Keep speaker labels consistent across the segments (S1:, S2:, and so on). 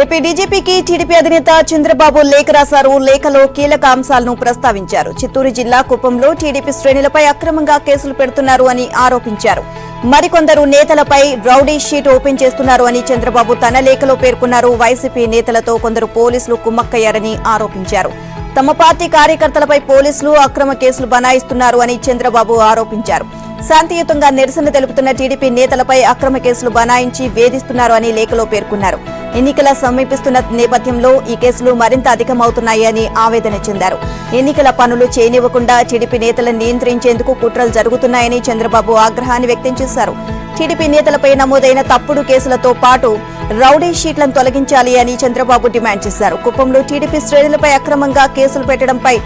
S1: AP డీజీపీకి TDP అధినేత చంద్రబాబు లేఖ రాశారు. లేఖలో కీలక అంశాలను ప్రస్తావించారు. చిత్తూరు జిల్లా కుప్పంలో టీడీపీ శ్రేణులపై అక్రమంగా కేసులు పెడుతున్నారు అని ఆరోపించారు. మరికొందరు నేతలపై రౌడీ షీట్ ఓపెన్ చేస్తున్నారు అని చంద్రబాబు తన లేఖలో పేర్కొన్నారు. వైసీపీ నేతలతో కొందరు పోలీసులు కుమ్మక్కయ్యారని ఆరోపించారు. తమ పార్టీ కార్యకర్తలపై పోలీసులు అక్రమ కేసులు బనాయిస్తున్నారు అని చంద్రబాబు ఆరోపించారు. శాంతియుతంగా నిరసన తెలుపుతున్న టీడీపీ నేతలపై అక్రమ కేసులు బనాయించి వేధిస్తున్నారు అని లేఖలో పేర్కొన్నారు. ఎన్నికల సమీపిస్తున్న నేపథ్యంలో ఈ కేసులు మరింత అధికమవుతున్నాయని ఆవేదన చెందారు. ఎన్నికల పనులు చేయనివ్వకుండా టీడీపీ నేతలను నియంత్రించేందుకు కుట్రలు జరుగుతున్నాయని చంద్రబాబు ఆగ్రహాన్ని వ్యక్తం చేశారు. టీడీపీ నేతలపై నమోదైన తప్పుడు కేసులతో పాటు రౌడీ షీట్లను తొలగించాలి అని చంద్రబాబు డిమాండ్ చేశారు. కుప్పంలో టీడీపీ శ్రేణులపై అక్రమంగా కేసులు పెట్టడంపై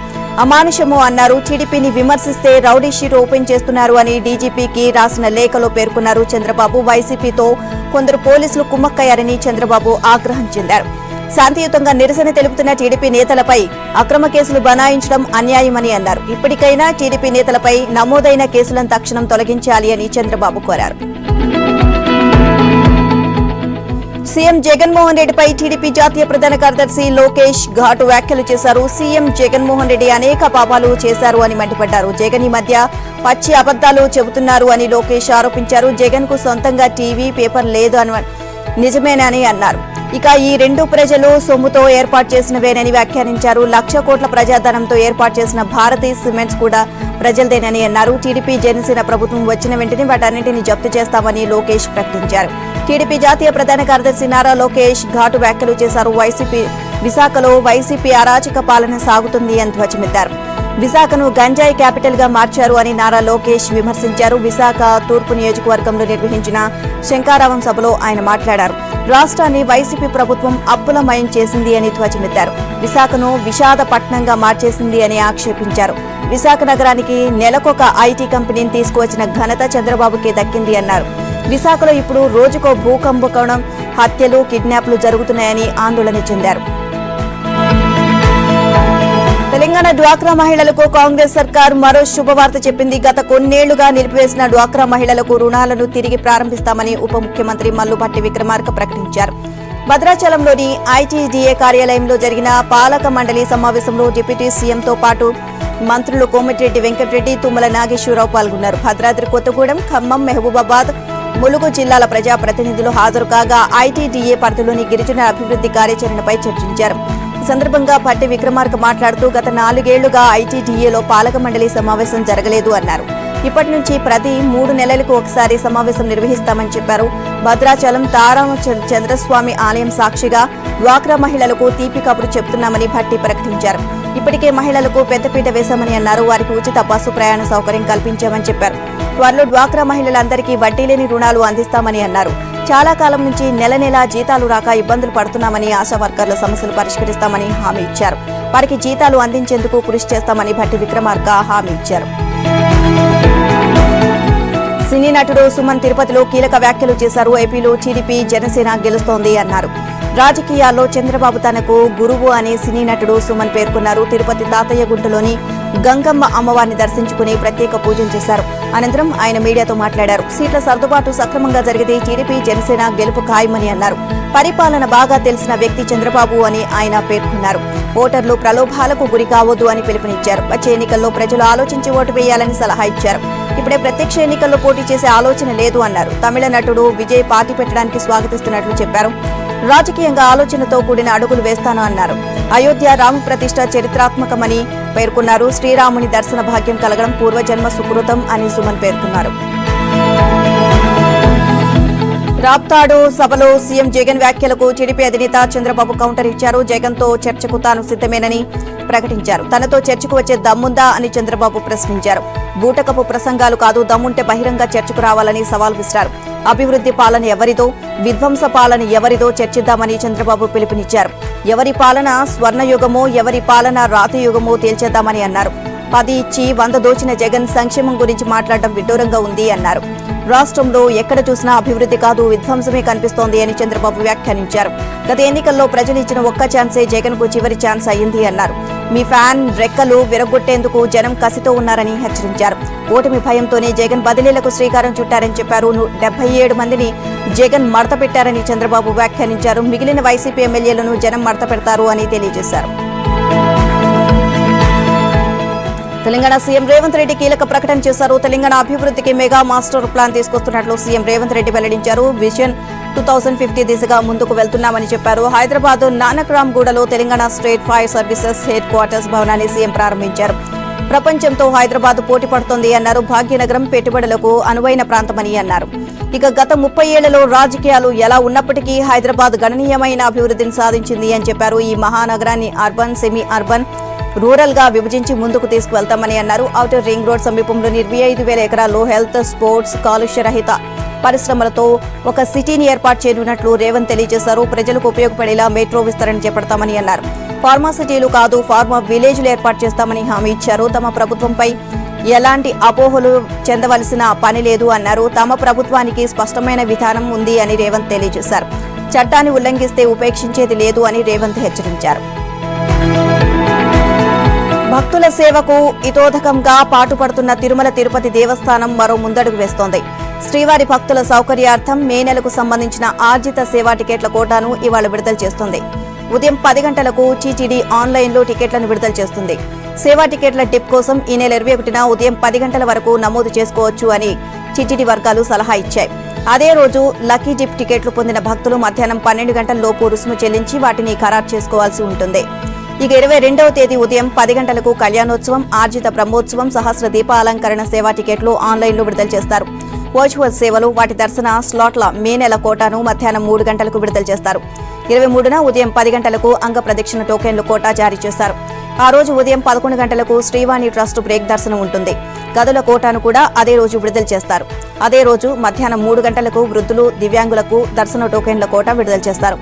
S1: అమానుషము అన్నారు. టీడీపీని విమర్శిస్తే రౌడీ షీట్ ఓపెన్ చేస్తున్నారు అని డీజీపీకి రాసిన లేఖలో పేర్కొన్నారు చంద్రబాబు. వైసీపీతో కొందరు పోలీసులు కుమ్మక్కయ్యారని చంద్రబాబు ఆగ్రహం చెందారు. శాంతియుతంగా నిరసన తెలుపుతున్న టీడీపీ నేతలపై అక్రమ కేసులు బనాయించడం అన్యాయమని అన్నారు. ఇప్పటికైనా టీడీపీ నేతలపై నమోదైన కేసులను తక్షణం తొలగించాలి అని చంద్రబాబు కోరారు. సీఎం జగన్మోహన్ రెడ్డిపై టీడీపీ జాతీయ ప్రధాన కార్యదర్శి లోకేష్ ఘాటు వ్యాఖ్యలు చేశారు. సీఎం జగన్మోహన్ రెడ్డి అనేక పాపాలు చేశారు అని మండిపడ్డారు. జగన్ ఈ మధ్య పచ్చి అబద్దాలు చెబుతున్నారు అని లోకేష్ ఆరోపించారు. జగన్ కు సొంతంగా టీవీ పేపర్ లేదు అని నిజమేనని అన్నారు. ఇక ఈ రెండు ప్రజలు సొమ్ముతో ఏర్పాటు చేసినవేనని వ్యాఖ్యానించారు. 1,00,000 కోట్ల ప్రజాధనంతో ఏర్పాటు చేసిన భారతీ సిమెంట్స్ కూడా ప్రజలదేనని అన్నారు. టీడీపీ జనసేన ప్రభుత్వం వచ్చిన వెంటనే వాటన్నింటినీ జప్తు చేస్తామని లోకేష్ ప్రకటించారు. టీడీపీ జాతీయ ప్రధాన కార్యదర్శి నారా లోకేష్ ఘాటు వ్యాఖ్యలు చేశారు. విశాఖలో వైసీపీ అరాచక పాలన సాగుతుంది అని ధ్వజమెత్తారు. విశాఖను గంజాయి క్యాపిటల్ గా మార్చారు అని నారా లోకేష్ విమర్శించారు. విశాఖ తూర్పు నియోజకవర్గంలో నిర్వహించిన శంకారావం సభలో ఆయన మాట్లాడారు. రాష్ట్రాన్ని వైసీపీ ప్రభుత్వం అప్పులమయం చేసింది అని ధ్వజమెత్తారు. విశాఖను విషాద పట్టణంగా మార్చేసింది అని ఆక్షేపించారు. విశాఖ నగరానికి నెలకొక ఐటీ కంపెనీని తీసుకువచ్చిన ఘనత చంద్రబాబుకే దక్కింది అన్నారు. విశాఖలో ఇప్పుడు రోజుకో భూకంపకోణం, హత్యలు, కిడ్నాప్లు జరుగుతున్నాయని ఆందోళన చెందారు. తెలంగాణ డ్వాక్రా మహిళలకు కాంగ్రెస్ సర్కార్ మరో శుభవార్త చెప్పింది. గత కొన్నేళ్లుగా నిలిపివేసిన డ్వాక్రా మహిళలకు రుణాలను తిరిగి ప్రారంభిస్తామని ఉప ముఖ్యమంత్రి మల్లుభట్టి విక్రమార్క ప్రకటించారు. భద్రాచలంలోని ఐటీడీఏ కార్యాలయంలో జరిగిన పాలక మండలి సమావేశంలో డిప్యూటీ సీఎంతో పాటు మంత్రులు కోమటిరెడ్డి వెంకటరెడ్డి, తుమ్మల నాగేశ్వరరావు పాల్గొన్నారు. భద్రాద్రి కొత్తగూడెం, ఖమ్మం, మహబూబాబాద్, ములుగు జిల్లాల ప్రజాప్రతినిధులు హాజరు కాగా ఐటీడీఏ పరిధిలోని గిరిజన అభివృద్ధి కార్యాచరణపై చర్చించారు. ఈ సందర్భంగా భట్టి విక్రమార్క మాట్లాడుతూ గత 4 ఏళ్లుగా ఐటీడీఏలో పాలక మండలి సమావేశం జరగలేదు అన్నారు. ఇప్పటి నుంచి ప్రతి 3 నెలలకు ఒకసారి సమావేశం నిర్వహిస్తామని చెప్పారు. భద్రాచలం తారామ చంద్రస్వామి ఆలయం సాక్షిగా డ్వాక్రా మహిళలకు తీపి కబురు చెబుతున్నామని భట్టి ప్రకటించారు. ఇప్పటికే మహిళలకు పెద్దపీట వేశామని అన్నారు. వారికి ఉచిత బస్సు ప్రయాణ సౌకర్యం కల్పించామని చెప్పారు. త్వరలో డ్వాక్రా మహిళలందరికీ వడ్డీ లేని రుణాలు అందిస్తామని అన్నారు. చాలా కాలం నుంచి నెల జీతాలు రాక ఇబ్బందులు పడుతున్నామని, ఆశా వర్కర్ల సమస్యలు పరిష్కరిస్తామని హామీ ఇచ్చారు. వారికి జీతాలు అందించేందుకు కృషి చేస్తామని భట్టి విక్రమార్క హామీ ఇచ్చారు. సినీ నటుడు సుమన్ తిరుపతిలో కీలక వ్యాఖ్యలు చేశారు. ఏపీలో టీడీపీ జనసేన గెలుస్తోంది అన్నారు. రాజకీయాల్లో చంద్రబాబు తనకు గురువు అని సినీ నటుడు సుమన్ పేర్కొన్నారు. తిరుపతి తాతయ్య గుంటలోని గంగమ్మ అమ్మవారిని దర్శించుకుని ప్రత్యేక పూజలు చేశారు. అనంతరం ఆయన మీడియాతో మాట్లాడారు. సీట్ల సర్దుబాటు సక్రమంగా జరిగితే టీడీపీ జనసేన గెలుపు ఖాయమని అన్నారు. పరిపాలన బాగా తెలిసిన వ్యక్తి చంద్రబాబు అని ఆయన పేర్కొన్నారు. ఓటర్లు ప్రలోభాలకు గురి కావద్దు అని పిలుపునిచ్చారు. వచ్చే ఎన్నికల్లో ప్రజలు ఆలోచించి ఓటు వేయాలని సలహా ఇచ్చారు. ఇప్పుడే ప్రత్యక్ష ఎన్నికల్లో పోటీ చేసే ఆలోచన లేదు అన్నారు. తమిళ నటుడు విజయ్ పార్టీ పెట్టడానికి స్వాగతిస్తున్నట్లు చెప్పారు. రాజకీయంగా ఆలోచనతో కూడిన అడుగులు వేస్తాను అన్నారు. అయోధ్య రామ ప్రతిష్ఠ చరిత్రాత్మకమని పేర్కొన్నారు. శ్రీరాముని దర్శన భాగ్యం కలగడం పూర్వజన్మ సుకృతం అని సుమన్ పేర్కొన్నారు. రాప్తాడు సభలో సీఎం జగన్ వ్యాఖ్యలకు టీడీపీ అధినేత చంద్రబాబు కౌంటర్ ఇచ్చారు. జగన్ తో చర్చకు తాను సిద్ధమేనని ప్రకటించారు. తనతో చర్చకు వచ్చే దమ్ముందా అని చంద్రబాబు ప్రశ్నించారు. బూటకపు ప్రసంగాలు కాదు, దమ్ముంటే బహిరంగ చర్చకు రావాలని సవాల్ విసిరారు. అభివృద్ధి పాలన ఎవరిదో, విధ్వంస పాలన ఎవరిదో చర్చిద్దామని చంద్రబాబు పిలుపునిచ్చారు. ఎవరి పాలన స్వర్ణయుగమో, ఎవరి పాలన రాతయుగమో తేల్చేద్దామని అన్నారు. 10 ఇచ్చి 100 దోచిన జగన్ సంక్షేమం గురించి మాట్లాడడం విడ్డూరంగా ఉంది అన్నారు. రాష్ట్రంలో ఎక్కడ చూసినా అభివృద్ధి కాదు, విధ్వంసమే కనిపిస్తోంది అని చంద్రబాబు వ్యాఖ్యానించారు. గత ఎన్నికల్లో ప్రజలు ఇచ్చిన ఒక్క ఛాన్సే జగన్ కు చివరి ఛాన్స్ అయ్యింది అన్నారు. మీ ఫ్యాన్ రెక్కలు విరగొట్టేందుకు జనం కసితో ఉన్నారని హెచ్చరించారు. ఓటమి భయంతోనే జగన్ బదిలీలకు శ్రీకారం చుట్టారని చెప్పారు. 77 మందిని జగన్ మడత పెట్టారని చంద్రబాబు వ్యాఖ్యానించారు. మిగిలిన వైసీపీ ఎమ్మెల్యేలను జనం మడత పెడతారు అని తెలియజేశారు. తెలంగాణ సీఎం రేవంత్ రెడ్డి కీలక ప్రకటన చేశారు. తెలంగాణ అభివృద్ధికి మెగా మాస్టర్ ప్లాన్ తీసుకొస్తున్నట్లు సీఎం రేవంత్ రెడ్డి వెల్లడించారు. విజన్ 2050 దిశగా ముందుకు వెళ్తున్నామని చెప్పారు. హైదరాబాద్ నానక్రామ్ గూడలో Telangana state fire services headquarters భవనాన్ని సీఎం ప్రారంభించారు. ప్రపంచంతో హైదరాబాద్ పోటీ పడుతోంది అన్నారు. భాగ్యనగరం పెట్టుబడులకు అనువైన ప్రాంతమని అన్నారు. ఇక గత 30 ఏళ్లలో రాజకీయాలు ఎలా ఉన్నప్పటికీ హైదరాబాద్ గణనీయమైన అభివృద్ధిని సాధించింది అని చెప్పారు. ఈ మహానగరాన్ని అర్బన్, సెమీ అర్బన్, రూరల్ గా విభజించి ముందుకు తీసుకువెళ్తామని అన్నారు. ఔటర్ రింగ్ రోడ్ సమీపంలోని 25,000 ఎకరాల్లో హెల్త్, స్పోర్ట్స్, కాలుష్య రహిత పరిశ్రమలతో ఒక సిటీని ఏర్పాటు చేయనున్నట్లు రేవంత్ తెలియజేశారు. ప్రజలకు ఉపయోగపడేలా మెట్రో విస్తరణ చేపడతామని అన్నారు. ఫార్మా సిటీలు కాదు, ఫార్మా విలేజ్లు ఏర్పాటు చేస్తామని హామీ ఇచ్చారు. తమ ప్రభుత్వంపై ఎలాంటి అపోహలు చెందవలసిన పని లేదు అన్నారు. తమ ప్రభుత్వానికి స్పష్టమైన విధానం ఉంది అని రేవంత్ తెలియజేశారు. చట్టాన్ని ఉల్లంఘిస్తే ఉపేక్షించేది లేదు అని రేవంత్ హెచ్చరించారు. భక్తుల సేవకు ఇతోధకంగా పాటుపడుతున్న తిరుమల తిరుపతి దేవస్థానం మరో ముందడుగు వేస్తోంది. శ్రీవారి భక్తుల సౌకర్యార్థం మే నెలకు సంబంధించిన ఆర్జిత సేవా టికెట్ల కోటాను ఇవాళ విడుదల చేస్తుంది. ఉదయం 10 గంటలకు టీటీడీ ఆన్లైన్లో టికెట్లను విడుదల చేస్తుంది. సేవా టికెట్ల డిప్ కోసం ఈ నెల 21న ఉదయం 10 గంటల వరకు నమోదు చేసుకోవచ్చు అని టీటీడీ వర్గాలు సలహా ఇచ్చాయి. అదే రోజు లక్కీ డిప్ టికెట్లు పొందిన భక్తులు మధ్యాహ్నం 12 గంటల్లోపు రుసుము చెల్లించి వాటిని ఖరారు చేసుకోవాల్సి ఉంటుంది. ఇక 22వ తేదీ ఉదయం 10 గంటలకు కళ్యాణోత్సవం, ఆర్జిత బ్రహ్మోత్సవం, సహస్ర దీపాలంకరణ సేవా టికెట్లు ఆన్లైన్లో విడుదల చేస్తారు. వర్చువల్ సేవలు, వాటి దర్శన స్లాట్ల మే నెల కోటాను మధ్యాహ్నం 3 గంటలకు విడుదల చేస్తారు. 23న ఉదయం 10 గంటలకు అంగ ప్రదక్షిణ టోకెన్లు కోటా జారీ చేస్తారు. ఆ రోజు ఉదయం 11 గంటలకు శ్రీవాణి ట్రస్ట్ బ్రేక్ దర్శనం ఉంటుంది. గదుల కోటాను కూడా అదే రోజు విడుదల చేస్తారు. అదే రోజు మధ్యాహ్నం 3 గంటలకు వృద్ధులు, దివ్యాంగులకు దర్శన టోకెన్ల కోటా విడుదల చేస్తారు.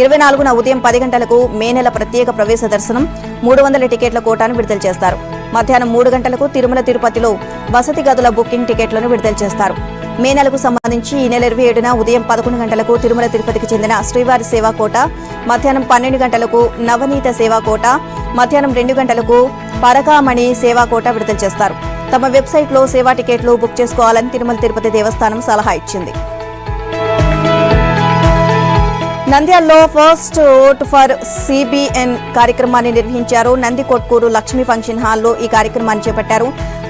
S1: 24న ఉదయం 10 గంటలకు మే నెల ప్రత్యేక ప్రవేశ దర్శనం 300 టికెట్ల కోటాను విడుదల చేస్తారు. మధ్యాహ్నం 3 గంటలకు తిరుమల తిరుపతిలో వసతి గదుల బుకింగ్ టికెట్లను విడుదల చేస్తారు. మే నెలకు సంబంధించి ఈ నెల 27న ఉదయం 11 గంటలకు తిరుమల తిరుపతికి చెందిన శ్రీవారి సేవా కోట, మధ్యాహ్నం 12 గంటలకు నవనీత సేవా కోట, మధ్యాహ్నం 2 గంటలకు పరకామణి సేవా కోట విడుదల చేస్తారు. తమ వెబ్సైట్లో సేవా టికెట్లు బుక్ చేసుకోవాలని తిరుమల తిరుపతి దేవస్థానం సలహా ఇచ్చింది. నంద్యాలలో ఫస్ట్ ఓట్ ఫర్ సిబిఎన్ కార్యక్రమాన్ని నిర్వహించారు. నందికొట్కూరు లక్ష్మీ ఫంక్షన్ హాల్లో ఈ కార్యక్రమాన్ని చేపట్టారు.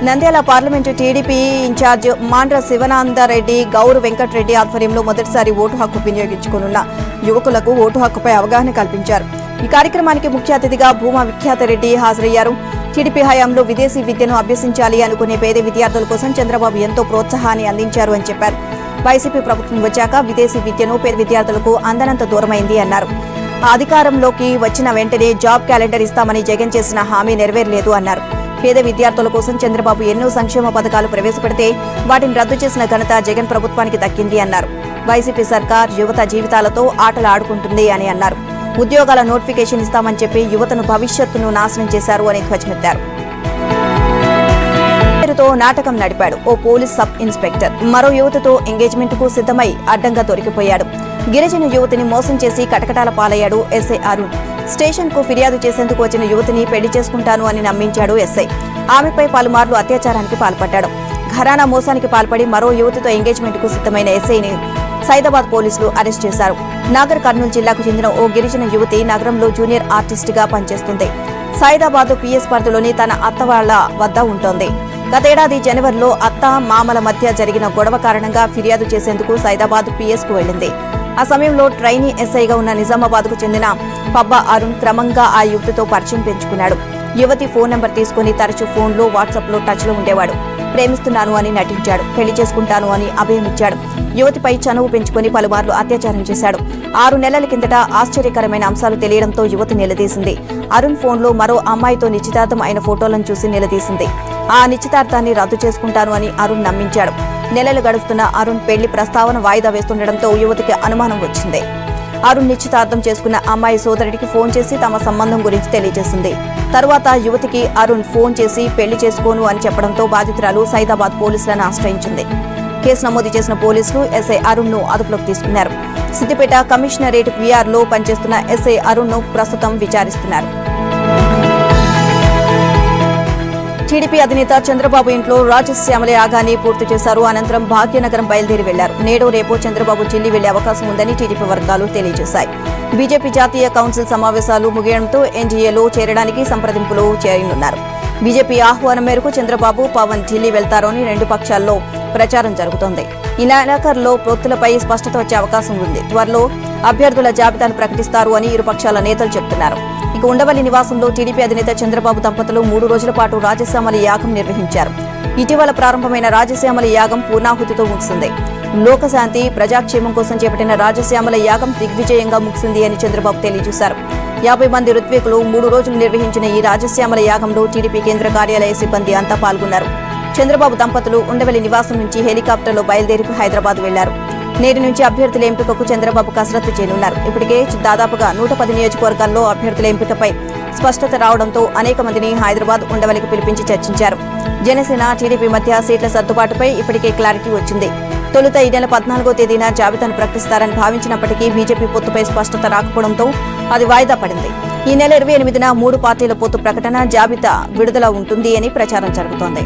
S1: Nandyal parliament TDP in-charge Mandra Sivananda Reddy, Gouru Venkata Reddy ఆధ్వర్యంలో మొదటిసారి ఓటు హక్కు వినియోగించుకోనున్న యువకులకు ఓటు హక్కుపై అవగాహన కల్పించారు. ఈ కార్యక్రమానికి ముఖ్య అతిథిగా భూమా విఖ్యాతరెడ్డి హాజరయ్యారు. టీడీపీ హయాంలో విదేశీ విద్యను అభ్యసించాలి అనుకునే పేద విద్యార్థుల కోసం చంద్రబాబు ఎంతో ప్రోత్సాహాన్ని అందించారు అని చెప్పారు. వైసీపీ ప్రభుత్వం వచ్చాక విదేశీ విద్యను పేద విద్యార్థులకు అందనంత దూరమైంది అన్నారు. అధికారంలోకి వచ్చిన వెంటనే జాబ్ క్యాలెండర్ ఇస్తామని జగన్ చేసిన హామీ నెరవేరలేదు అన్నారు. పేద విద్యార్థుల కోసం చంద్రబాబు ఎన్నో సంక్షేమ పథకాలు ప్రవేశపెడితే వాటిని రద్దు చేసిన ఘనత జగన్ ప్రభుత్వానికి దక్కింది అన్నారు. వైసీపీ సర్కార్ యువత జీవితాలతో ఆటలు ఆడుకుంటుంది అని అన్నారు. ఉద్యోగాల నోటిఫికేషన్ ఇస్తామని చెప్పి యువతను భవిష్యత్తును నాశనం చేశారు అని ధ్వజమెత్తారు. పేరుతో నాటకం నడిపాడు ఓ పోలీస్ సబ్ ఇన్స్పెక్టర్. మరో యువతతో ఎంగేజ్మెంట్ కు సిద్ధమై అడ్డంగా దొరికిపోయాడు. గిరిజన యువతిని మోసం చేసి కటకటాల పాలయ్యాడు ఎస్ఐ అరుణ్. స్టేషన్ కు ఫిర్యాదు చేసేందుకు వచ్చిన యువతిని పెళ్లి చేసుకుంటాను అని నమ్మించాడు ఎస్ఐ. ఆమెపై పలుమార్లు అత్యాచారానికి పాల్పడ్డాడు. ఘరానా మోసానికి పాల్పడి మరో యువతితో ఎంగేజ్మెంట్ కు సిద్ధమైన ఎస్ఐని సైదాబాద్ పోలీసులు అరెస్ట్ చేశారు. నాగర్ కర్నూలు జిల్లాకు చెందిన ఓ గిరిజన యువతి నగరంలో జూనియర్ ఆర్టిస్ట్ గా పనిచేస్తుంది. సైదాబాద్ పిఎస్ పరిధిలోని తన అత్త వాళ్ల వద్ద ఉంటోంది. గతేడాది జనవరిలో అత్త మామల మధ్య జరిగిన గొడవ కారణంగా ఫిర్యాదు చేసేందుకు సైదాబాద్ పిఎస్ కు వెళ్లింది. ఆ సమయంలో ట్రైనీ ఎస్ఐగా ఉన్న నిజామాబాద్ కు చెందిన పబ్బా అరుణ్ క్రమంగా ఆ యువతితో పరిచయం పెంచుకున్నాడు. యువతి ఫోన్ నెంబర్ తీసుకుని తరచూ ఫోన్లో, వాట్సాప్లో టచ్లో ఉండేవాడు. ప్రేమిస్తున్నాను అని నటించాడు. పెళ్లి చేసుకుంటాను అని అభయం ఇచ్చాడు. యువతిపై చనువు పెంచుకుని పలుమార్లు అత్యాచారం చేశాడు. 6 నెలల కిందట ఆశ్చర్యకరమైన అంశాలు తెలియడంతో యువతి నిలదీసింది. అరుణ్ ఫోన్లో మరో అమ్మాయితో నిశ్చితార్థం అయిన ఫోటోలను చూసి నిలదీసింది. ఆ నిశ్చితార్థాన్ని రద్దు చేసుకుంటాను అని అరుణ్ నమ్మించాడు. నెలలు గడుస్తున్న అరుణ్ పెళ్లి ప్రస్తావన వాయిదా వేస్తుండటంతో యువతికి అనుమానం వచ్చింది. అరుణ్ నిశ్చితార్థం చేసుకున్న అమ్మాయి సోదరుడికి ఫోన్ చేసి తమ సంబంధం గురించి తెలియజేసింది. తరువాత యువతికి అరుణ్ ఫోన్ చేసి పెళ్లి చేసుకోను అని చెప్పడంతో బాధితురాలు సైదాబాద్ పోలీసులను ఆశ్రయించింది. కేసు నమోదు చేసిన పోలీసులు ఎస్ఐ అరుణ్ ను అదుపులోకి తీసుకున్నారు. సిద్దిపేట కమిషనరేట్ విఆర్ లో పనిచేస్తున్న ఎస్ఐ అరుణ్ ను ప్రస్తుతం విచారిస్తున్నారు. టీడీపీ అధినేత చంద్రబాబు ఇంట్లో రాజశ్యామల యాగాన్ని పూర్తి చేశారు. అనంతరం భాగ్యనగరం బయలుదేరి వెళ్లారు. నేడు రేపు చంద్రబాబు ఢిల్లీ వెళ్లే అవకాశం ఉందని టీడీపీ వర్గాలు తెలియజేశాయి. బీజేపీ జాతీయ కౌన్సిల్ సమావేశాలు ముగియడంతో ఎన్డీఏలో చేరడానికి సంప్రదింపులు చేయనున్నారు. బీజేపీ ఆహ్వానం మేరకు చంద్రబాబు, పవన్ ఢిల్లీ వెళ్తారని రెండు పక్షాల్లో ప్రచారం జరుగుతోంది. ఈ నెలాఖరులో పొత్తులపై స్పష్టత వచ్చే అవకాశం ఉంది. త్వరలో అభ్యర్థుల జాబితాను ప్రకటిస్తారు అని ఇరు పక్షాల నేతలు చెబుతున్నారు. ఇక ఉండవల్లి నివాసంలో టీడీపీ అధినేత చంద్రబాబు దంపతులు 3 రోజుల పాటు రాజశ్యామల యాగం నిర్వహించారు. ఇటీవల ప్రారంభమైన రాజశ్యామల యాగం పూర్ణాహుతితో ముగిసింది. లోకశాంతి, ప్రజాక్షేమం కోసం చేపట్టిన రాజశ్యామల యాగం దిగ్విజయంగా ముగిసింది అని చంద్రబాబు తెలియజేశారు. 50 మంది ఋత్వికులు 3 రోజులు నిర్వహించిన ఈ రాజశ్యామల యాగంలో టీడీపీ కేంద్ర కార్యాలయ సిబ్బంది అంతా పాల్గొన్నారు. చంద్రబాబు దంపతులు ఉండవల్లి నివాసం నుంచి హెలికాప్టర్లో బయలుదేరి హైదరాబాద్ వెళ్లారు. నేటి నుంచి అభ్యర్థుల ఎంపికకు చంద్రబాబు కసరత్తు చేయనున్నారు. ఇప్పటికే దాదాపుగా 110 నియోజకవర్గాల్లో అభ్యర్థుల ఎంపికపై స్పష్టత రావడంతో అనేక మందిని హైదరాబాద్, ఉండవల్లికి పిలిపించి చర్చించారు. జనసేన, టీడీపీ మధ్య సీట్ల సర్దుబాటుపై ఇప్పటికే క్లారిటీ వచ్చింది. తొలుత ఈ నెల 14వ తేదీన జాబితాను ప్రకటిస్తారని భావించినప్పటికీ బీజేపీ పొత్తుపై స్పష్టత రాకపోవడంతో అది వాయిదా పడింది. ఈ నెల 28న 3 పార్టీల పొత్తు ప్రకటన, జాబితా విడుదల ఉంటుంది అని ప్రచారం జరుగుతోంది.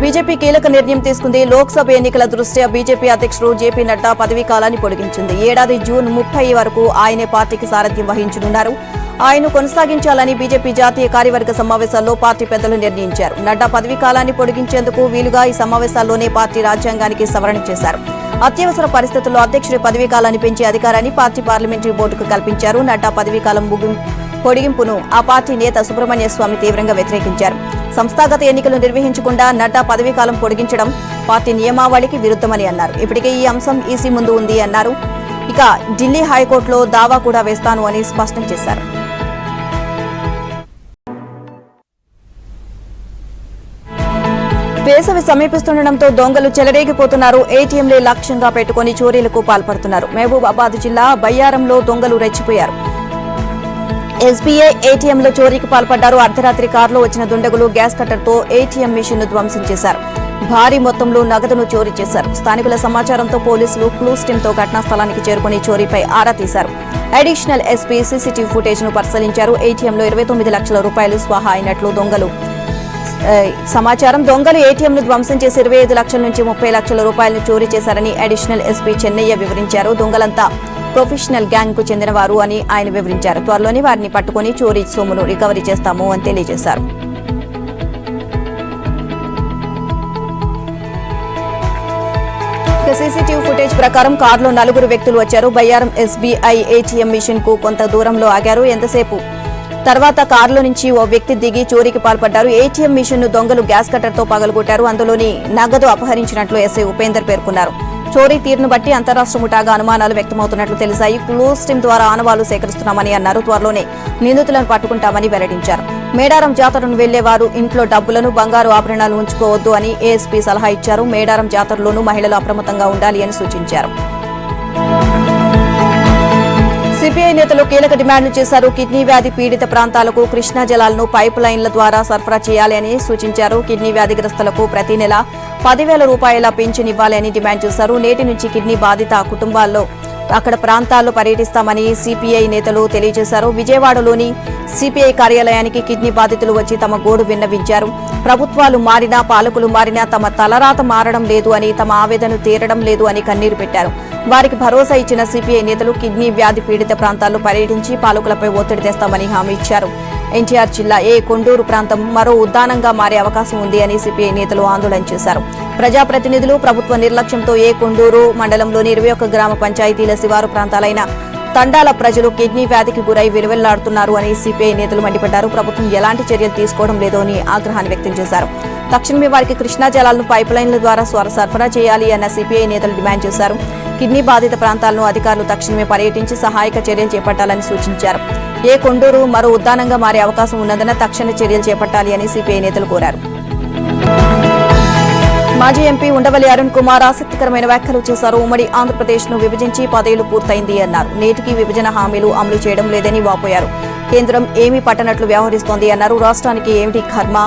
S1: బీజేపీ కీలక నిర్ణయం తీసుకుంది. లోక్సభ ఎన్నికల దృష్ట్యా బీజేపీ అధ్యక్షుడు జేపీ నడ్డా పదవీ కాలాన్ని పొడిగించింది. ఏడాది జూన్ 30 వరకు ఆయనే పార్టీకి సారథ్యం వహించనున్నారు. ఆయన కొనసాగించాలని బీజేపీ జాతీయ కార్యవర్గ సమావేశాల్లో పార్టీ పెద్దలు నిర్ణయించారు. నడ్డా పదవీ కాలాన్ని పొడిగించేందుకు వీలుగా ఈ సమావేశాల్లోనే పార్టీ రాజ్యాంగానికి సవరణ చేశారు. అత్యవసర పరిస్థితుల్లో అధ్యక్షుడి పదవీ కాలాన్ని పెంచే అధికారాన్ని పార్టీ పార్లమెంటరీ బోర్డుకు కల్పించారు. నడ్డా పదవీ కాలం పొడిగింపును ఆ పార్టీ నేత సుబ్రహ్మణ్య స్వామి తీవ్రంగా వ్యతిరేకించారు. సంస్థాగత ఎన్నికలు నిర్వహించకుండా నడ్డా పదవీకాలం పొడిగించడం పార్టీ నియమావళికి విరుద్ధమని అన్నారు. ఇప్పటికే ఈ అంశం ఈసీ ముందు ఉంది అన్నారు. ఇక ఢిల్లీ హైకోర్టులో దావా కూడా వేస్తాను అని స్పష్టం చేశారు. వేసవి సమీపిస్తుండటంతో దొంగలు చెలరేగిపోతున్నారు. ఏటీఎంలే లక్ష్యంగా పెట్టుకుని చోరీలకు పాల్పడుతున్నారు. మహబూబాబాద్ జిల్లా బయ్యారంలో దొంగలు రెచ్చిపోయారు. ఎస్బీఐ ఏటీఎంలో చోరీకి పాల్పడ్డారు. అర్ధరాత్రి కారులో వచ్చిన దుండగులు గ్యాస్ కట్టర్తో ఏటీఎం మిషన్ను ధ్వంసం చేశారు. భారీ మొత్తంలో నగదును చోరీ చేశారు. స్థానికుల సమాచారంతో పోలీసులు క్లూస్ టీంతో ఘటనా స్థలానికి చేరుకుని చోరీపై ఆరా తీశారు. అడిషనల్ ఎస్పీ సీసీటీవీ ఫుటేజ్ ను పరిశీలించారు. ఏటీఎంలో 29 లక్షల రూపాయలు స్వాహా అయినట్లు సమాచారం. దొంగలు ఏటీఎంను ధ్వంసం చేసి 25 లక్షల నుంచి 30 లక్షల రూపాయలను చోరీ చేశారని అడిషనల్ ఎస్పీ చెన్నయ్య వివరించారు. దొంగలంతా ప్రొఫెషనల్ గ్యాంగ్ కు చెందినవారు అని ఆయన వివరించారు. త్వరలోనే వారిని పట్టుకుని చోరీ సొమ్మును రికవరీ చేస్తాము అని తెలియజేశారు. సీసీటీవీ ఫుటేజ్ ప్రకారం కారులో 4 వ్యక్తులు వచ్చారు. బయ్యారం ఎస్బీఐ ఏటీఎం మిషన్ కు కొంత దూరంలో ఆగారు. ఎంతసేపు తర్వాత కారులో నుంచి ఓ వ్యక్తి దిగి చోరీకి పాల్పడ్డారు. ఏటీఎం మిషన్ ను దొంగలు గ్యాస్ కట్టర్తో పగలగొట్టారు. అందులోని నగదు అపహరించినట్లు ఎస్ఐ ఉపేందర్ పేర్కొన్నారు. చోరీ తీరును బట్టి అంతరాష్ట్ర ముఠాగా అనుమానాలు వ్యక్తమవుతున్నట్లు తెలిసాయి. క్లూస్ టీం ద్వారా ఆనవాళ్లు సేకరిస్తున్నామని అన్నారు. త్వరలోనే నిందితులను పట్టుకుంటామని వెల్లడించారు. మేడారం జాతరను వెళ్లేవారు ఇంట్లో డబ్బులను, బంగారు ఆభరణాలు ఉంచుకోవద్దు అని ఏఎస్పీ సలహా ఇచ్చారు. మేడారం జాతరలోనూ మహిళలు అప్రమత్తంగా ఉండాలి అని సూచించారు. సిపిఐ నేతలు కీలక డిమాండ్లు చేశారు. కిడ్నీ వ్యాధి పీడిత ప్రాంతాలకు కృష్ణా జలాలను పైప్ లైన్ల ద్వారా సరఫరా చేయాలి అని సూచించారు. కిడ్నీ వ్యాధిగ్రస్తులకు ప్రతి నెల 10,000 రూపాయల పింఛన్ ఇవ్వాలి అని డిమాండ్ చేశారు. నేటి నుంచి కిడ్నీ బాధిత కుటుంబాల్లో అక్కడ ప్రాంతాల్లో పర్యటిస్తామని సిపిఐ నేతలు తెలియజేశారు. విజయవాడలోని సిపిఐ కార్యాలయానికి కిడ్నీ బాధితులు వచ్చి తమ గోడు విన్నవించారు. ప్రభుత్వాలు మారినా, పాలకులు మారినా తమ తలరాత మారడం లేదు అని, తమ ఆవేదన తీరడం లేదు అని కన్నీరు పెట్టారు. వారికి భరోసా ఇచ్చిన సిపిఐ నేతలు కిడ్నీ వ్యాధి పీడిత ప్రాంతాల్లో పర్యటించి పాలకులపై ఒత్తిడి తెస్తామని హామీ ఇచ్చారు. ఎన్టీఆర్ జిల్లా కొండూరు ప్రాంతం మరో ఉద్దానంగా మారే అవకాశం ఉంది అని సిపిఐ నేతలు ఆందోళన చేశారు. ప్రజాప్రతినిధులు ప్రభుత్వ నిర్లక్ష్యంతో కొండూరు మండలంలోని 21 గ్రామ పంచాయతీల శివారు ప్రాంతాలైన తండాల ప్రజలు కిడ్నీ వ్యాధికి గురై విలువెల్లాడుతున్నారు అని సిపిఐ నేతలు మండిపడ్డారు. ప్రభుత్వం ఎలాంటి చర్యలు తీసుకోవడం లేదో అని ఆగ్రహాన్ని వ్యక్తం చేశారు. తక్షణమే వారికి కృష్ణా జలాలను పైప్ లైన్ల ద్వారా సరఫరా చేయాలి అన్న సిపిఐ నేతలు డిమాండ్ చేశారు. కిడ్నీ బాధిత ప్రాంతాలను అధికారులు తక్షణమే పర్యటించి సహాయక చర్యలు చేపట్టాలని సూచించారు. కొండూరు మరో ఉద్దానంగా మారే అవకాశం ఉన్నందున తక్షణ చర్యలు చేపట్టాలి అని సిపిఐ నేతలు కోరారు. మాజీ ఎంపీ ఉండవల్లి అరుణ్ కుమార్ ఆసక్తికరమైన వ్యాఖ్యలు చేశారు. ఉమ్మడి ఆంధ్రప్రదేశ్ ను విభజించి 10 ఏళ్లు పూర్తయింది అన్నారు. నేటికి విభజన హామీలు అమలు చేయడం లేదని వాపోయారు. కేంద్రం ఏమీ పట్టనట్లు వ్యవహరిస్తోంది అన్నారు. రాష్ట్రానికి ఏమిటి కర్మ,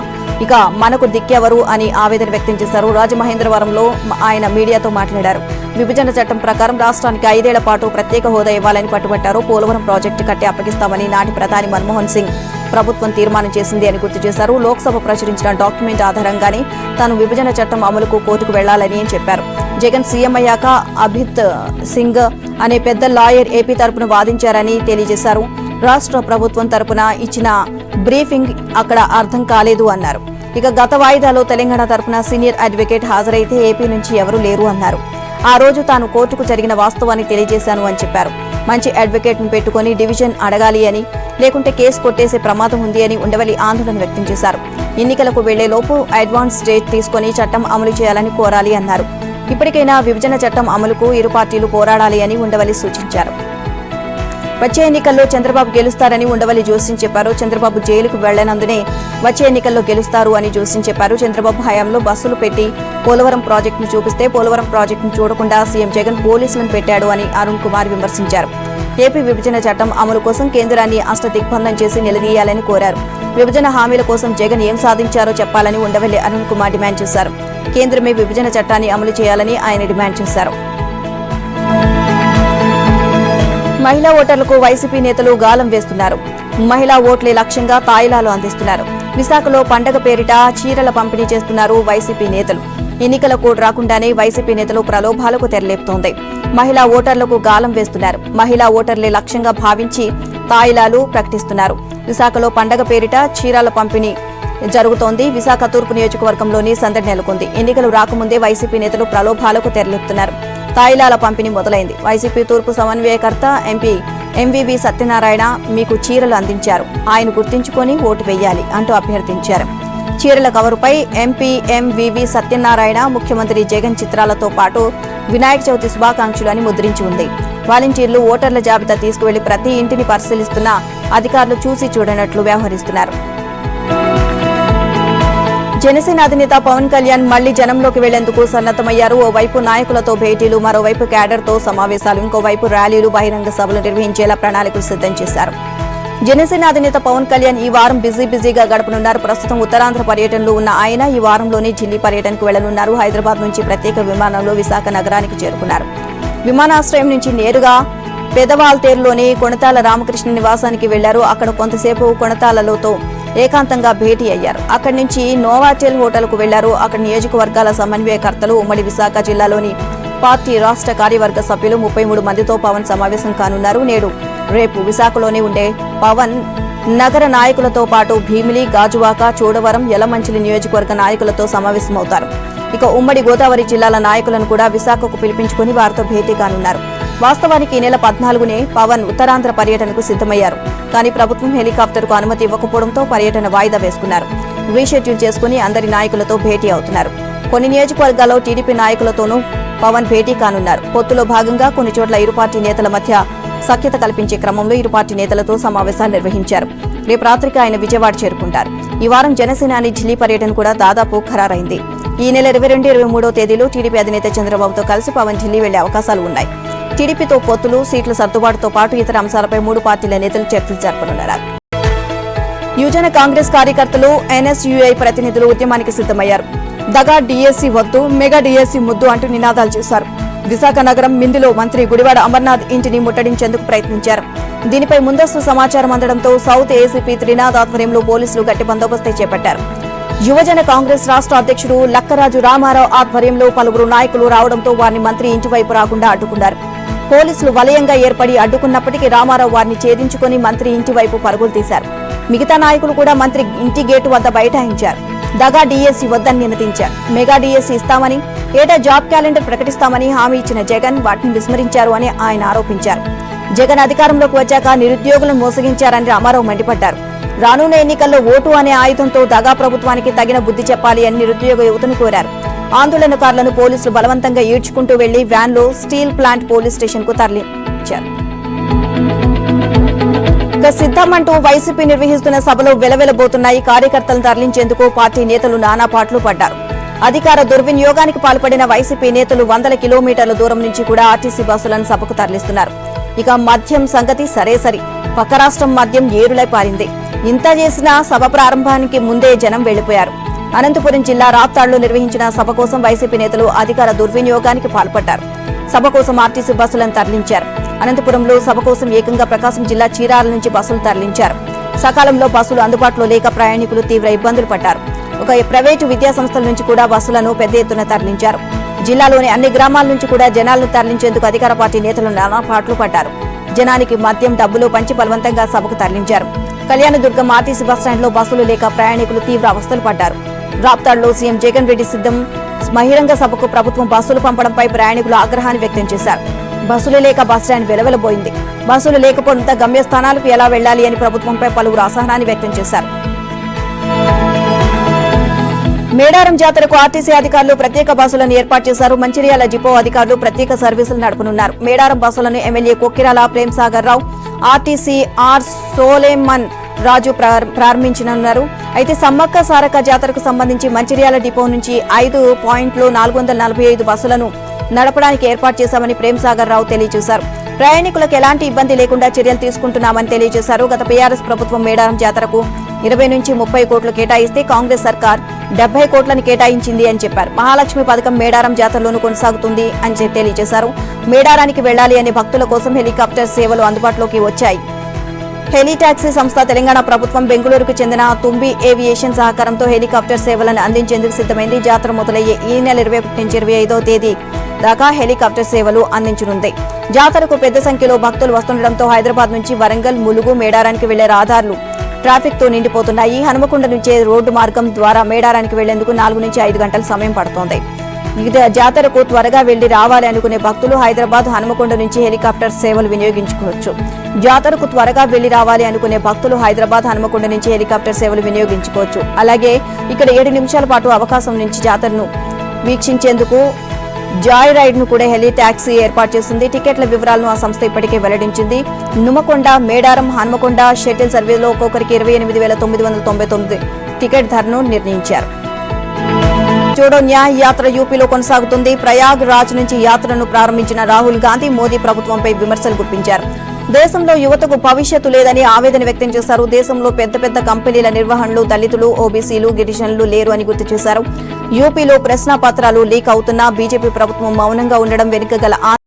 S1: ఇక మనకు దిక్కెవరు అని ఆవేదన వ్యక్తం చేశారు. రాజమహేంద్రవరంలో ఆయన మీడియాతో మాట్లాడారు. విభజన చట్టం ప్రకారం రాష్ట్రానికి 5 ఏళ్ల పాటు ప్రత్యేక హోదా ఇవ్వాలని పట్టుబట్టారు. పోలవరం ప్రాజెక్టు కట్టి అప్పగిస్తామని నాటి ప్రధాని మన్మోహన్ సింగ్ ప్రభుత్వం తీర్మానం చేసింది అని గుర్తు చేశారు. లోక్సభ ప్రచురించిన డాక్యుమెంట్ ఆధారంగానే తాను విభజన చట్టం అమలుకు కోర్టుకు వెళ్లాలని చెప్పారు. జగన్ సీఎం అయ్యాక అభిత్ సింగ్ అనే పెద్ద లాయర్ ఏపీ తరపున వాదించారని తెలియజేశారు. రాష్ట్ర ప్రభుత్వం తరపున ఇచ్చిన బ్రీఫింగ్ అక్కడ అర్థం కాలేదు అన్నారు. ఇక గత వాయిదాలో తెలంగాణ తరపున సీనియర్ అడ్వకేట్ హాజరైతే ఏపీ నుంచి ఎవరూ లేరు అన్నారు. ఆ రోజు తాను కోర్టుకు జరిగిన వాస్తవాన్ని తెలియజేశాను అని చెప్పారు. మంచి అడ్వకేట్ ను పెట్టుకుని డివిజన్ అడగాలి అని, లేకుంటే కేసు కొట్టేసే ప్రమాదం ఉంది అని ఉండవల్లి ఆందోళన వ్యక్తం చేశారు. ఎన్నికలకు వెళ్లేలోపు అడ్వాన్స్ డేట్ తీసుకుని చట్టం అమలు చేయాలని కోరాలి అన్నారు. ఇప్పటికైనా విభజన చట్టం అమలుకు ఇరు పార్టీలు పోరాడాలి అని ఉండవల్లి సూచించారు. వచ్చే ఎన్నికల్లో చంద్రబాబు గెలుస్తారని ఉండవల్లి జోస్యం చెప్పారు. చంద్రబాబు జైలుకు వెళ్లనందునే వచ్చే ఎన్నికల్లో గెలుస్తారు అని జోస్యం చెప్పారు. చంద్రబాబు హయాంలో బస్సులు పెట్టి పోలవరం ప్రాజెక్టును చూపిస్తే పోలవరం ప్రాజెక్టును చూడకుండా సీఎం జగన్ పోలీసులను పెట్టాడు అని అరుణ్ కుమార్ విమర్శించారు. ఏపీ విభజన చట్టం అమలు కోసం కేంద్రాన్ని అష్టదిగ్బంధం చేసి నిలదీయాలని కోరారు. విభజన హామీల కోసం జగన్ ఏం సాధించారో చెప్పాలని ఉండవల్లి అరుణ్ కుమార్ డిమాండ్ చేశారు. కేంద్రమే విభజన చట్టాన్ని అమలు చేయాలని ఆయన డిమాండ్ చేశారు. మహిళా ఓటర్లకు వైసీపీ నేతలు గాలం వేస్తున్నారు. మహిళా ఓట్లే లక్ష్యంగా తాయిలాలు అందిస్తున్నారు. విశాఖలో పండగ పేరిట చీరల పంపిణీ చేస్తున్నారు వైసీపీ నేతలు. ఎన్నికల కోడ్ రాకుండానే వైసీపీ నేతలు ప్రలోభాలకు తెరలేపుతోంది. మహిళా ఓటర్లకు గాలం వేస్తున్నారు. మహిళా ఓటర్లే లక్ష్యంగా భావించి తాయిలాలు ప్రకటిస్తున్నారు. విశాఖలో పండగ పేరిట చీరల పంపిణీ జరుగుతోంది. విశాఖ తూర్పు నియోజకవర్గంలోని సందడి నెలకొంది. ఎన్నికలు రాకముందే వైసీపీ నేతలు ప్రలోభాలకు తెరలేపుతున్నారు. తాయిలాల పంపిణీ మొదలైంది. వైసీపీ తూర్పు సమన్వయకర్త ఎంపీ ఎంవీవీ సత్యనారాయణ మీకు చీరలు అందించారు, ఆయన గుర్తించుకొని ఓటు వేయాలి అంటూ అభ్యర్థించారు. చీరల కవరుపై ఎంపీ ఎంవీవీ సత్యనారాయణ ముఖ్యమంత్రి జగన్ చిత్రాలతో పాటు వినాయక చవితి శుభాకాంక్షలు అని ముద్రించి ఉంది. వాలంటీర్లు ఓటర్ల జాబితా తీసుకువెళ్లి ప్రతి ఇంటిని పరిశీలిస్తున్న అధికారులు చూసి చూడనట్లు వ్యవహరిస్తున్నారు. జనసేన అధినేత పవన్ కళ్యాణ్ మళ్లీ జనంలోకి వెళ్లేందుకు సన్నద్దమయ్యారు. ఓవైపు నాయకులతో భేటీలు, మరోవైపు క్యాడర్తో సమావేశాలు, ఇంకోవైపు ర్యాలీలు, బహిరంగ సభలు నిర్వహించేలా ప్రణాళికలు సిద్ధం చేశారు. జనసేన అధినేత పవన్ కళ్యాణ్ ఈ వారం బిజీగా గడపనున్నారు. ప్రస్తుతం ఉత్తరాంధ్ర పర్యటనలో ఉన్న ఆయన ఈ వారంలోనే ఢిల్లీ పర్యటనకు వెళ్లనున్నారు. హైదరాబాద్ నుంచి ప్రత్యేక విమానంలో విశాఖ నగరానికి చేరుకున్నారు. విమానాశ్రయం నుంచి నేరుగా పెదవాల్తేరులోని కొణతాల రామకృష్ణ నివాసానికి వెళ్లారు. అక్కడ కొంతసేపు కొణతాలలోతో ఏకాంతంగా భేటీ అయ్యారు. అక్కడి నుంచి నోవాటెల్ హోటల్కు వెళ్లారు. అక్కడ నియోజకవర్గాల సమన్వయకర్తలు, ఉమ్మడి విశాఖ జిల్లాలోని పార్టీ రాష్ట్ర కార్యవర్గ సభ్యులు 33 మందితో పవన్ సమావేశం కానున్నారు. నేడు రేపు విశాఖలోనే ఉండే పవన్ నగర నాయకులతో పాటు భీమిలి, గాజువాక, చోడవరం, యలమంచిలి నియోజకవర్గ నాయకులతో సమావేశమవుతారు. ఇక ఉమ్మడి గోదావరి జిల్లాల నాయకులను కూడా విశాఖకు పిలిపించుకుని వారితో భేటీ కానున్నారు. వాస్తవానికి ఈ నెల 14నే పవన్ ఉత్తరాంధ్ర పర్యటనకు సిద్ధమయ్యారు. కానీ ప్రభుత్వం హెలికాప్టర్కు అనుమతి ఇవ్వకపోవడంతో పర్యటన వాయిదా వేసుకున్నారు. రీషెడ్యూల్ చేసుకుని అందరి నాయకులతో భేటీ అవుతున్నారు. కొన్ని నియోజకవర్గాల్లో టీడీపీ నాయకులతోనూ పవన్ భేటీ కానున్నారు. పొత్తులో భాగంగా కొన్ని చోట్ల ఇరు పార్టీ నేతల మధ్య సఖ్యత కల్పించే క్రమంలో ఇరు పార్టీ నేతలతో సమావేశాలు నిర్వహించారు. రేపు రాత్రికి ఆయన విజయవాడ చేరుకుంటారు. ఈ వారం జనసేనాని ఢిల్లీ పర్యటన కూడా దాదాపు ఖరారైంది. ఈ నెల 22, 23వ తేదీలో టీడీపీ అధినేత చంద్రబాబుతో కలిసి పవన్ ఢిల్లీ వెళ్లే అవకాశాలు ఉన్నాయి. టీడీపీతో పొత్తులు, సీట్ల సర్దుబాటుతో పాటు ఇతర అంశాలపై 3 పార్టీల నేతలు చర్చలు జరపనున్నారు. యువజన కాంగ్రెస్ కార్యకర్తలు, ఎన్ఎస్యుఐ ప్రతినిధులు ఉద్యమానికి సిద్ధమయ్యారు. దగా డీఎస్సీ వద్దు, మెగా డీఎస్సీ ముద్దు అంటూ నినాదాలు చేశారు. విశాఖ నగరం మిందిలో మంత్రి గుడివాడ అమర్నాథ్ ఇంటిని ముట్టడించేందుకు ప్రయత్నించారు. దీనిపై ముందస్తు సమాచారం అందడంతో సౌత్ ఏసీపీ త్రినాథ్ ఆధ్వర్యంలో పోలీసులు గట్టి బందోబస్తు చేపట్టారు. యువజన కాంగ్రెస్ రాష్ట్ర అధ్యక్షుడు లక్కరాజు రామారావు ఆధ్వర్యంలో పలువురు నాయకులు రావడంతో వారిని మంత్రి ఇంటి వైపు రాకుండా అడ్డుకున్నారు. పోలీసులు వలయంగా ఏర్పడి అడ్డుకున్నప్పటికీ రామారావు వారిని ఛేదించుకుని మంత్రి ఇంటి వైపు పరుగులు తీశారు. మిగతా నాయకులు కూడా మంత్రి ఇంటి గేటు వద్ద బైఠాయించారు. దగా డీఎస్సీ వద్దని నినదించారు. మెగా డీఎస్సీ ఇస్తామని, ఏటా జాబ్ క్యాలెండర్ ప్రకటిస్తామని హామీ ఇచ్చిన జగన్ వాటిని విస్మరించారు అని ఆయన ఆరోపించారు. జగన్ అధికారంలోకి వచ్చాక నిరుద్యోగులను మోసగించారని రామారావు మండిపడ్డారు. రానున్న ఎన్నికల్లో ఓటు అనే ఆయుధంతో దగా ప్రభుత్వానికి తగిన బుద్ధి చెప్పాలి అని నిరుద్యోగ యువతను కోరారు. ఆందోళనకారులను పోలీసులు బలవంతంగా ఈడ్చుకుంటూ వెళ్లి వ్యాన్లో స్టీల్ ప్లాంట్ పోలీస్ స్టేషన్ కు తరలించారు. సిద్ధమంటూ వైసీపీ నిర్వహిస్తున్న సభలో వెలవెలబోతున్నాయి. కార్యకర్తలను తరలించేందుకు పార్టీ నేతలు నానా పాట్లు పడ్డారు. అధికార దుర్వినియోగానికి పాల్పడిన వైసీపీ నేతలు 100 కిలోమీటర్ల దూరం నుంచి కూడా ఆర్టీసీ బస్సులను సభకు తరలిస్తున్నారు. ఇక మద్యం సంగతి సరే పక్క రాష్ట్రం మద్యం ఏరులై పారింది. ఇంత చేసినా సభ ప్రారంభానికి ముందే జనం వెళ్లిపోయారు. అనంతపురం జిల్లా రాప్తాడులో నిర్వహించిన సభ కోసం వైసీపీ నేతలు అధికార దుర్వినియోగానికి పాల్పడ్డారు. సభ కోసం ఆర్టీసీ బస్సులను తరలించారు. అనంతపురంలో సభ కోసం ఏకంగా ప్రకాశం జిల్లా చీరాల నుంచి బస్సులు తరలించారు. సకాలంలో బస్సులు అందుబాటులో లేక ప్రయాణికులు తీవ్ర ఇబ్బందులు పడ్డారు. ఒక ప్రైవేటు విద్యాసంస్థల నుంచి కూడా బస్సులను పెద్ద ఎత్తున తరలించారు. జిల్లాలోని అన్ని గ్రామాల నుంచి కూడా జనాలను తరలించేందుకు అధికార పార్టీ నేతలు నానా పాట్లు పడ్డారు. జనానికి మద్యం డబ్బులు పంచి బలవంతంగా సభకు తరలించారు. కళ్యాణదుర్గం ఆర్టీసీ బస్టాండ్లో బస్సులు లేక ప్రయాణికులు తీవ్ర అవస్థలు పడ్డారు. రాప్తాడులో సీఎం జగన్ రెడ్డి సిద్ధం బహిరంగ సభకు ప్రభుత్వం బస్సులు పంపడంపై ప్రయాణికులు ఆగ్రహాన్ని వ్యక్తం చేశారు. బస్సులు లేక బస్టాండ్ వెలవెలబోయింది. బస్సులు లేకపోవడంతో గమ్యస్థానాలకు ఎలా వెళ్లాలి అని ప్రభుత్వంపై పలువురు అసహనాన్ని వ్యక్తం చేశారు. మేడారం జాతరకు ఆర్టీసీ అధికారులు ప్రత్యేక బస్సులను ఏర్పాటు చేశారు. మంచిర్యాల డిపో అధికారులు ప్రత్యేక సర్వీసులు నడపనున్నారు. మేడారం బస్సులను MLA Kokkirala Prem Sagar Rao, RTC R Solomon Raju ప్రారంభించనున్నారు. అయితే సమ్మక్క సారక్క జాతరకు సంబంధించి మంచిర్యాల డిపో నుంచి 5.445 బస్సులను నడపడానికి ఏర్పాటు చేశామని ప్రేమ్ సాగర్ రావు తెలియజేశారు. ప్రయాణికులకు ఎలాంటి ఇబ్బంది లేకుండా చర్యలు తీసుకుంటున్నామని తెలియజేశారు. గత పీఆర్ఎస్ ప్రభుత్వం మేడారం జాతరకు 20 నుంచి 30 కోట్లు కేటాయిస్తే కాంగ్రెస్ సర్కార్ 70 కోట్లను కేటాయించింది అని చెప్పారు. మహాలక్ష్మి పథకం మేడారం జాతరలోనూ కొనసాగుతుంది అని తెలియజేశారు. మేడారానికి వెళ్లాలి అనే భక్తుల కోసం హెలికాప్టర్ సేవలు అందుబాటులోకి వచ్చాయి. హెలిటాక్సీ సంస్థ తెలంగాణ ప్రభుత్వం బెంగళూరుకు చెందిన తుంబి ఏవియేషన్ సహకారంతో హెలికాప్టర్ సేవలను అందించేందుకు సిద్ధమైంది. జాతర మొదలయ్యే ఈ నెల 21 నుంచి 25వ తేదీ దాకా హెలికాప్టర్ సేవలు అందించనుంది. జాతరకు పెద్ద సంఖ్యలో భక్తులు వస్తుండటంతో హైదరాబాద్ నుంచి వరంగల్, ములుగు, మేడారానికి వెళ్లే రహదారులు ట్రాఫిక్ తో నిండిపోతున్నాయి. హనుమకొండ నుంచే రోడ్డు మార్గం ద్వారా మేడారానికి వెళ్లేందుకు 4 నుంచి 5 గంటల సమయం పడుతోంది. జాతరకు త్వరగా వెళ్లి రావాలి అనుకునే భక్తులు హైదరాబాద్, హనుమకొండ నుంచి హెలికాప్టర్ సేవలు వినియోగించుకోవచ్చు. జాతరకు త్వరగా వెళ్లి రావాలి అనుకునే భక్తులు హైదరాబాద్, హనుమకొండ నుంచి హెలికాప్టర్ సేవలు వినియోగించుకోవచ్చు. అలాగే ఇక్కడ 7 నిమిషాల పాటు అవకాశం నుంచి జాతరను వీక్షించేందుకు జాయ్ రైడ్ ను కూడా హెలి టాక్సీ ఏర్పాటు చేసింది. టికెట్ల వివరాలను ఆ సంస్థ ఇప్పటికే వెల్లడించింది. నుమకొండ, మేడారం, హన్మకొండ షటిల్ సర్వీస్లో ఒక్కొక్కరికి 28,999 టికెట్ ధరను నిర్ణయించారు. జోడో న్యాయ యాత్ర యూపీలో కొనసాగుతుంది. ప్రయాగ్ రాజ్ నుంచి యాత్రను ప్రారంభించిన రాహుల్ గాంధీ మోదీ ప్రభుత్వంపై విమర్శలు గుప్పించారు. దేశంలో యువతకు భవిష్యత్తు లేదని ఆవేదన వ్యక్తం చేశారు. దేశంలో పెద్ద కంపెనీల నిర్వహణలు దళితులు, ఓబీసీలు, గిరిజనులు లేరు అని గుర్తు చేశారు. యూపీలో ప్రశ్న పత్రాలు లీక్ అవుతున్నా బీజేపీ ప్రభుత్వం మౌనంగా ఉండడం వెనుక గల